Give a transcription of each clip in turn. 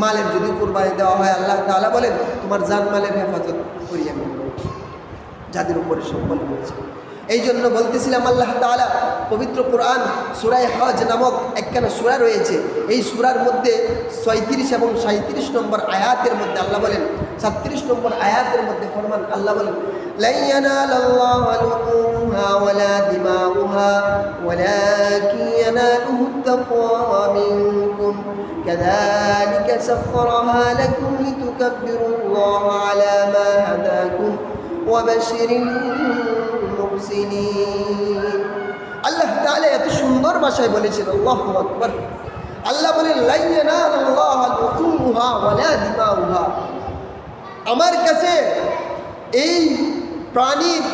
মালের যদি কুরবানি দেওয়া হয়, আল্লাহ তাআলা বলেন তোমার জানমালের হেফাজত করি আমি, যাদের উপরে সম্বল হয়েছে। এই জন্য বলতেছিলাম আল্লাহ তাআলা পবিত্র কোরআন সূরা হজ নামক একখানা সূরা রয়েছে। এই সূরার মধ্যে ৩৬ এবং ৩৭ নম্বর আয়াতের মধ্যে আল্লাহ বলেন, ৩৭ নম্বর আয়াতের মধ্যে ফরমান আল্লাহ বলেন, লা ইয়ানালাল্লাহু লুহুমুহা ওয়ালা দিমাউহা ওয়ালাকিন ইয়ানালুহুত তাকওয়া মিনকুম কাযালিকা সাখখারাহা লাকুম লিতুকাব্বিরুল্লাহা আলা মা হাদাকুম ওয়া বাশশিরিল মুহসিনিন। আল্লাহ তাআলা এত সুন্দর ভাষায় বলেছেন, আল্লাহু আকবার। আল্লাহ বলেন, লা ইয়ানালাল্লাহু লুহুমুহা ওয়ালা দিমাউহা, আমার কাছে এই প্রাণীর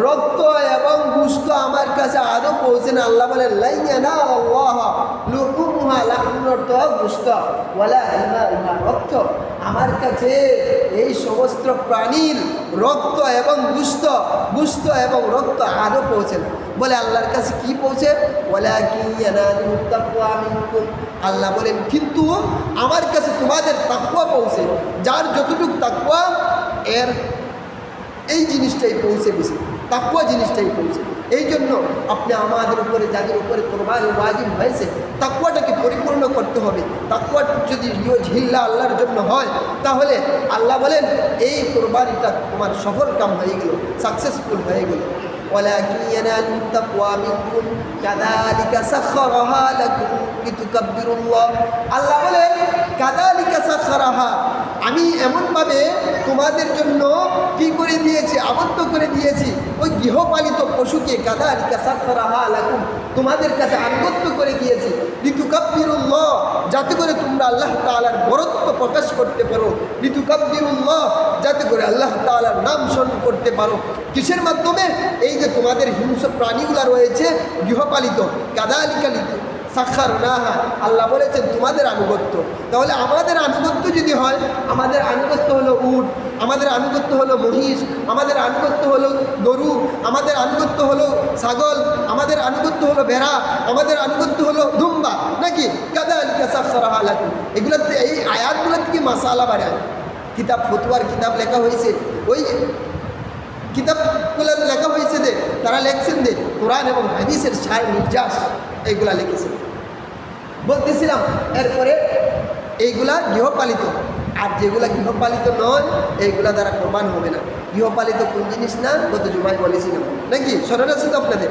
রক্ত এবং গোশত আমার কাছে আদৌ পৌঁছে না। আল্লাহ বলেন, লা ইয়ানালাল্লাহু লুহুমুহা, লাহমুল অর্থ গোশত, ওয়ালা দিমাউহা রক্ত, আমার কাছে এই সমস্ত প্রাণীর রক্ত এবং গোশত এবং রক্ত আদৌ পৌঁছে না। বলে আল্লাহর কাছে কি পৌঁছে? ওয়ালাকিন ইয়ানালুহুত তাকওয়া মিনকুম, আল্লাহ বলেন কিন্তু আমার কাছে তোমাদের তাকওয়া পৌঁছে। যার যতটুকু তাকওয়া এর এই জিনিসটাই পৌঁছে বেশি, তাকওয়া জিনিসটাই পৌঁছে। এই জন্য আপনি আমাদের উপরে, যাদের উপরে কোরবানি ওয়াজিব হয়েছে, তাকওয়াটাকে পরিপূর্ণ করতে হবে। তাকওয়া যদি ঝিল্লা আল্লাহর জন্য হয়, তাহলে আল্লাহ বলেন এই কোরবানিটা তোমার সফল কাম হয়ে গেল, সাকসেসফুল হয়ে গেল। ওয়ালাকিন ইয়ানালুহুত তাকওয়া মিনকুম কাযালিকা সাখখারাহা লাকুম লিতুকাব্বিরুল্লাহ, আল্লাহ বলেন কাযালিকা সাখখারাহা, আমি এমনভাবে তোমাদের জন্য কি করে দিয়েছি, আবদ্ধ করে দিয়েছি ওই গৃহপালিত পশুকে, কাযালিকা সাখখারাহা লাকুম, তোমাদের কাছে আনুগত্য করে দিয়েছি, লিতুকাব্বিরুল্লাহ, যাতে করে তোমরা আল্লাহ তাআলার বরত্ব প্রকাশ করতে পারো, লিতুকাব্বিরুল্লাহ, যাতে করে আল্লাহ তাআলার নাম স্মরণ করতে পারো। কিসের মাধ্যমে? এই যে তোমাদের হিংস্র প্রাণীগুলো রয়েছে গৃহপালিত, কাযালিকা সাখখারনাহা, আল্লাহ বলেছেন তোমাদের আনুগত্য। তাহলে আমাদের আনুগত্য যদি হয়, আমাদের আনুগত্য হলো উট, আমাদের আনুগত্য হলো মহিষ, আমাদের আনুগত্য হলো গরু, আমাদের আনুগত্য হলো ছাগল, আমাদের আনুগত্য হলো ভেড়া, আমাদের আনুগত্য হলো দুম্বা, নাকি? কাযালিকা সাখখারাহা লাকুম, এগুলোতে এই আয়াতগুলো থেকে মাসালা বাড়ায়। কিতাব ফতুয়ার কিতাব লেখা হয়েছে, ওই কিতাবগুলো লেখা হয়েছে যে তারা লেখছেন যে কোরআন এবং হাদিসের সার নির্যাস এইগুলা লিখেছেন। বলতেছিলাম এরপরে এইগুলা গৃহপালিত, আর যেগুলা গৃহপালিত নয় এইগুলা দ্বারা কোরবান হবে না। গৃহপালিত কোন জিনিস না গত জুমায় বলেছিলাম, নাকি? স্মরণ আছে তো আপনাদের?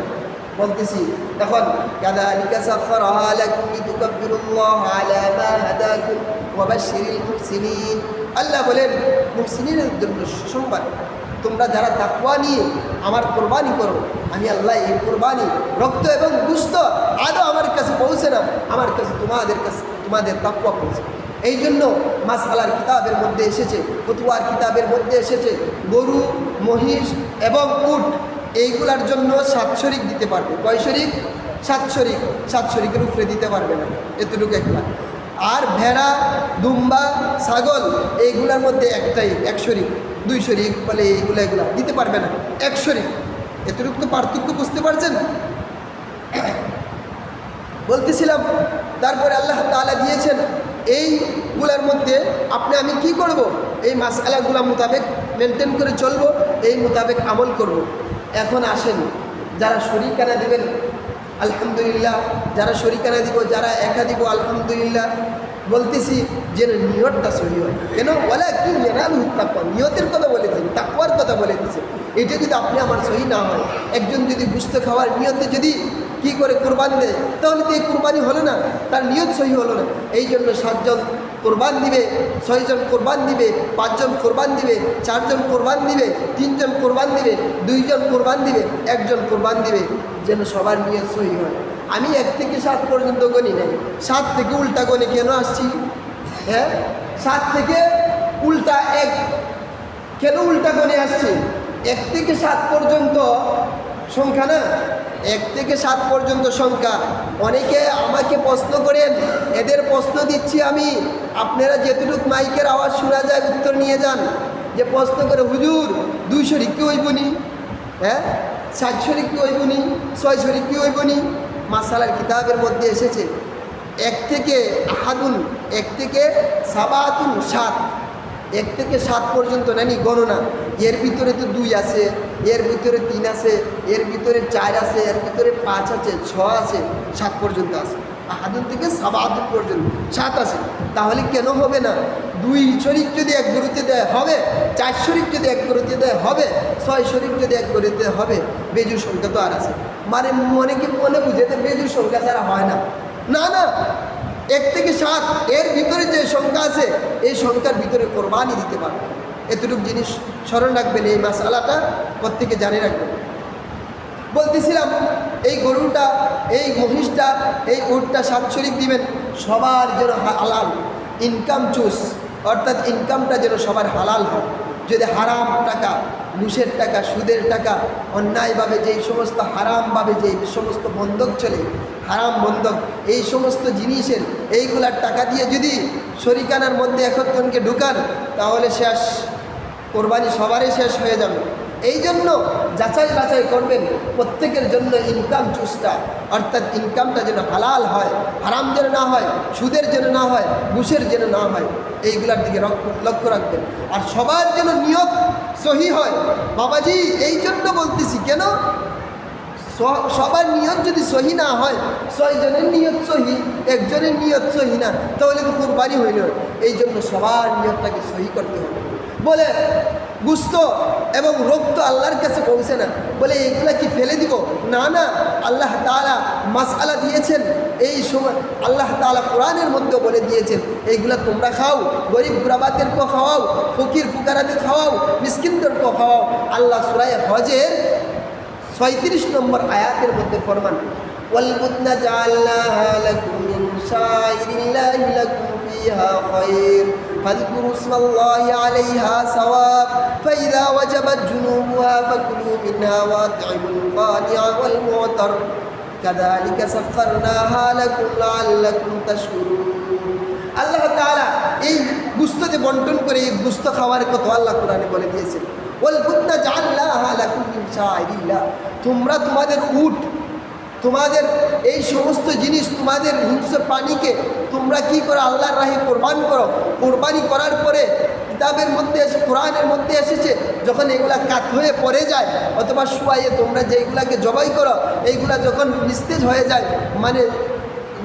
বলতেছি এখন, কাযালিকা সাখখারাহা লাকুম লিতুকাব্বিরুল্লাহা আলা মা হাদাকুম ওয়া বাশশিরিল মুহসিনিন, আল্লাহ বলেন মুহসিনের জন্য সুসংবাদ, তোমরা যারা তাকওয়া নিয়ে আমার কোরবানি করো, আমি আল্লাহ এই কোরবানি রক্ত এবং গোশত আদৌ আমার কাছে পৌঁছে না, আমার কাছে তোমাদের তাকওয়া পৌঁছে। এই জন্য মাসআলার কিতাবের মধ্যে এসেছে, ফতোয়ার কিতাবের মধ্যে এসেছে, গরু, মহিষ এবং উট এইগুলার জন্য 7 শরিক দিতে পারবে। কয় শরিক? 7 শরিক। 7 শরিকের উপরে দিতে পারবে না, এতটুকু একটা। আর ভেড়া, দুম্বা, ছাগল এইগুলার মধ্যে একটাই 1 শরিক, 2 শরিক বলে এগুলা দিতে পারবে না, 1 শরিক। এতটুকু তো পার্থক্য বুঝতে পারছেন? বলতেছিলাম তারপরে আল্লাহ তাআলা দিয়েছেন এইগুলার মধ্যে আমি কি করব? এই মাসআলাগুলা মোতাবেক মেনটেন করে চলবো, এই মোতাবেক আমল করব। এখন আসেন, যারা শরীকানা দিবেন আলহামদুলিল্লাহ, যারা শরীকানা দিব, যারা একা দিব আলহামদুলিল্লাহ। বলতেছি যেন নিয়তটা সহি হয়। কেন? ওয়ালাকিন ইয়ানালুহুত তাকওয়া, নিয়তের কথা বলেছেন, তাকওয়ার কথা বলে দিয়েছে। এটা যদি আপনি আমার সহি না হয়, একজন যদি গোশত খাওয়ার নিয়তে যদি কি করে কোরবানি দেয়, তাহলে তো এই কোরবানি হলো না, তার নিয়ত সহি হলো না। এই জন্য 7 জন কোরবান দিবে, 6 জন কোরবান দিবে, 5 জন কোরবান দিবে, 4 জন কোরবান দিবে, 3 জন কোরবান দিবে, 2 জন কোরবান দিবে, 1 জন কোরবান দিবে, যেন সবার নিয়ত সহি হয়। আমি 1 থেকে 7 পর্যন্ত গণি নাই, 7 থেকে উল্টা গণি কেন আসছি? হ্যাঁ, 7 থেকে উল্টা 1 কেন উল্টা গণে আসছি? 1 থেকে 7 পর্যন্ত সংখ্যা না, 1 থেকে 7 পর্যন্ত সংখ্যা। অনেকে আমাকে প্রশ্ন করেন, এদের প্রশ্ন দিচ্ছি আমি, আপনারা যেটুকু মাইকের আওয়াজ শোনা যায় উত্তর নিয়ে যান। যে প্রশ্ন করে, হুজুর 2 শরিক কি হইবনি? হ্যাঁ, 7 শরিক কি হইবনি? 6 শরিক কি হইবনি? মাসালার কিতাবের মধ্যে এসেছে এক থেকে আহাদুন, এক থেকে সাবাতুন, 7, 1 থেকে 7 পর্যন্ত নানি গণনা। এর ভিতরে তো 2 আছে, এর ভিতরে 3 আছে, এর ভিতরে 4 আছে, এর ভিতরে 5 আছে, 6 আছে, 7 পর্যন্ত আছে। আহাদুন থেকে সাবাতুন পর্যন্ত 7 আছে। তাহলে কেন হবে না? 2 শরীক যদি এক গরুতে দেয় হবে, 4 শরীক যদি এক গরুতে দেয় হবে, 6 শরীক যদি এক গরুতে হবে। বেজুর সংখ্যা তো আর আছে, মানে মনে বুঝেতে বেজুর সংখ্যা ছাড়া হয় না। না না, 1 থেকে 7 এর ভিতরে যে সংখ্যা আছে এই সংখ্যার ভিতরে কোরবানি দিতে পারবে। এতটুকু জিনিস স্মরণ রাখবেন, এই মাসালাটা প্রত্যেকে জানিয়ে রাখবেন। বলতেছিলাম এই গরুটা, এই মহিষটা, এই উটটা 7 শরীক দিবেন, সবার যেন হালাল ইনকাম চুজ, অর্থাৎ ইনকামটা যেন সবার হালাল হয়। যদি হারাম টাকা, ঘুষের টাকা, সুদের টাকা, অন্যায়ভাবে যেই সমস্ত হারামভাবে যেই সমস্ত বন্ধক চলে, হারাম বন্ধক, এই সমস্ত জিনিসের এইগুলার টাকা দিয়ে যদি শরিকানার মধ্যে একজনকে ঢুকান তাহলে শেষ, কোরবানি সবারই শেষ হয়ে যাবে। এই জন্য যাচাই বাছাই করবেন প্রত্যেকের জন্য ইনকাম চুজটা, অর্থাৎ ইনকামটা যেন হালাল হয়, হারাম যেন না হয়, সুদের যেন না হয়, ঘুষের যেন না হয়, এইগুলার দিকে লক্ষ্য রাখবেন। আর সবার যেন নিয়ত সহি হয়। বাবাজি এই জন্য বলতেছি, কেন সবার নিয়ত যদি সহি না হয়, 6 জনের নিয়ত সহি, একজনের নিয়ত সহি না, তাহলে তো কোরবানি হইল। এই জন্য সবার নিয়তটাকে সহি করতে হবে। বলে গুস্ত এবং রক্ত আল্লাহর কাছে পৌঁছে না, বলে এগুলা কি ফেলে দিব? না না, আল্লাহ তাআলা মাসআলা দিয়েছেন। এই সময় আল্লাহ তাআলা কোরআনের মধ্যে বলে দিয়েছেন এইগুলা তোমরা খাও, গরিব গুরাবাদেরকেও খাওয়াও, ফকির ফুকারাদের খাওয়াও, মিসকিনদেরকেও খাওয়াও। আল্লাহ সূরা হজের 35 নম্বর আয়াতের মধ্যে ফরমান, ওয়ালবুদনা জাআলনাহা লাকুম মিন শাইরিল্লাহি লাকুম ফিহা খায়র ফাযকুরু ইসমাল্লাহি আলাইহা সাওয়াব ফাইযা ওয়াজাবাত জুনুবুহা ফাকুলু মিনহা ওয়াত'ইমুল কানি'a ওয়াল মু'তার কাযালিকা সাখখারনাহা লাকুম লাআল্লাকুম তাশকুরুন। আল্লাহ তাআলা এই গুস্ততে বন্টন করে এই গুস্ত খাওয়ার কথা আল্লাহ কোরআনে বলে দিয়েছেন। ওয়ালবুদনা জাআলনাহা লাকুম মিন শাইরিল্লাহ, তোমরা তোমাদের উট, তোমাদের এই সমস্ত জিনিস, তোমাদের হিংস্র প্রাণীকে তোমরা কি করো? আল্লাহর রাহে কোরবান করো। কোরবানি করার পরে কিতাবের মধ্যে এসে, কোরআনের মধ্যে এসেছে, যখন এগুলা কাত হয়ে পড়ে যায় অথবা শুয়াইয়ে তোমরা যেগুলাকে জবাই করো, এইগুলা যখন নিস্তেজ হয়ে যায়, মানে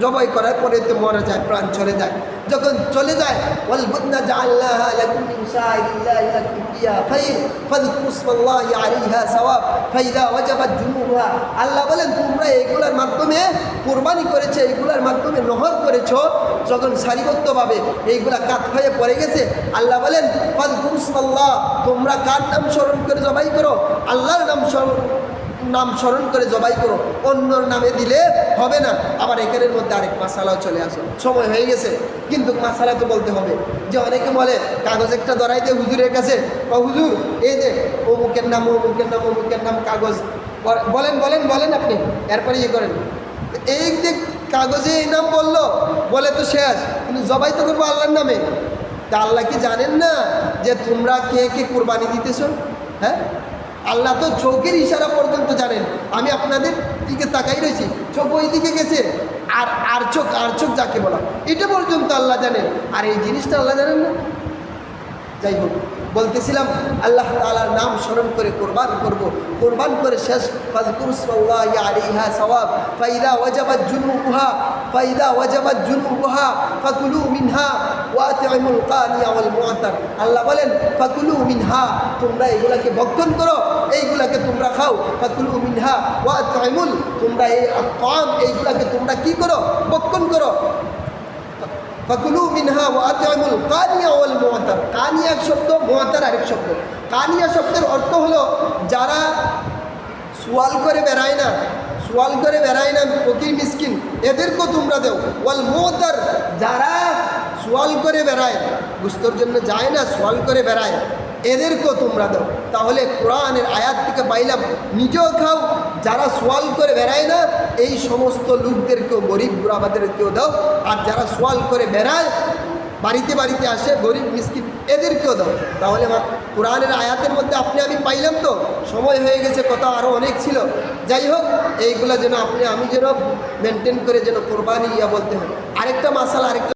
জবাই করার পরে তো মরে যায়, প্রাণ চলে যায়, যখন চলে যায়, ওয়ালবুদনা জাআলনাহা লাকুম মিন শাইরিল্লাহি লাকুম ফিহা খায়র ফাযকুরু ইসমাল্লাহি আলাইহা সাওয়াব ফাইযা ওয়াজাবাত জুনুবুহা। আল্লাহ বলেন তোমরা এইগুলার মাধ্যমে কোরবানি করেছে, এইগুলার মাধ্যমে নহর করেছো, যখন সারিবদ্ধভাবে এইগুলা কাত হয়ে পড়ে গেছে, আল্লাহ বলেন ফাযকুরু ইসমাল্লাহ, তোমরা কার নাম স্মরণ করে জবাই করো? আল্লাহর নাম স্মরণ করে জবাই করো, অন্যর নামে দিলে হবে না। আবার এখানের মধ্যে আরেক মাসালাও চলে আসে, সময় হয়ে গেছে কিন্তু মাসালা তো বলতে হবে। যে অনেকে বলে কাগজ একটা ধরাই দিয়ে হুজুরের কাছে, বা হুজুর এই যে অমুকের নাম, অমুকের নাম, অমুকের নাম, কাগজ বলেন বলেন বলেন, আপনি এরপরে ইয়ে করেন, এই যে কাগজে এই নাম বললো বলে তো শেষ, কিন্তু জবাই তো করবো আল্লাহর নামে। তা আল্লাহ কি জানেন না যে তোমরা কে কে কোরবানি দিতেছো? হ্যাঁ, আল্লাহ তো চোখের ইশারা পর্যন্ত জানেন। আমি আপনাদের দিকে তাকাই রয়েছি, চোখ ওই দিকে গেছে, আর চোখ যাকে বলা, এটা পর্যন্ত আল্লাহ জানেন, আর এই জিনিসটা আল্লাহ জানেন না। যাই হোক, বলতেছিলাম আল্লাহ তাআলার নাম স্মরণ করে কোরবান করব, কোরবান করে শেষ ফাযকুরু ইসমাল্লাহি আলাইহা সাওয়াব ফাইযা ওয়াজাবাত জুনুবুহা ফাকুলু মিনহা ওয়াত'ইমুল কানি'a ওয়াল মু'তার। আল্লাহ বলেন ফাকুলু মিনহা, তোমরা এগুলাকে ভক্ষণ করো, এইগুলাকে তোমরা খাও। ফাকুলু মিনহা ওয়াত'ইমুল, তোমরা এই আত'আম এইগুলাকে তোমরা কি করো? ভক্ষণ করো। ফাকুলু মিনহা ওয়াত'ইমুল কানি'a ওয়াল মু'তার। কানিয়া এক শব্দ, মু'তার আরেক শব্দ। কানিয়া শব্দের অর্থ হলো যারা সোয়াল করে বেড়ায় না, ফকির মিসকিন, এদেরকেও তোমরা দেও। ওয়াল মু'তার, যারা সোয়াল করে বেড়ায়, গুস্তর জন্য যায় না, সোয়াল করে বেড়ায়, এদেরকেও তোমরা দাও। তাহলে কোরআনের আয়াত থেকে পাইলাম নিজেও খাও, যারা সোয়াল করে বেড়ায় না এই সমস্ত লোকদেরকেও, গরিব গুরাবাদেরকেও দাও, আর যারা সোয়াল করে বেড়ায়, বাড়িতে বাড়িতে আসে গরিব মিসকিন, এদেরকেও দাও। তাহলে কোরআনের আয়াতের মধ্যে আপনি আমি পাইলাম। তো সময় হয়ে গেছে, কথা আরও অনেক ছিল। যাই হোক, এইগুলা যেন আমি যেন মেনটেন করে যেন কোরবানি বলতে হয়। আরেকটা মাসালা, আরেকটা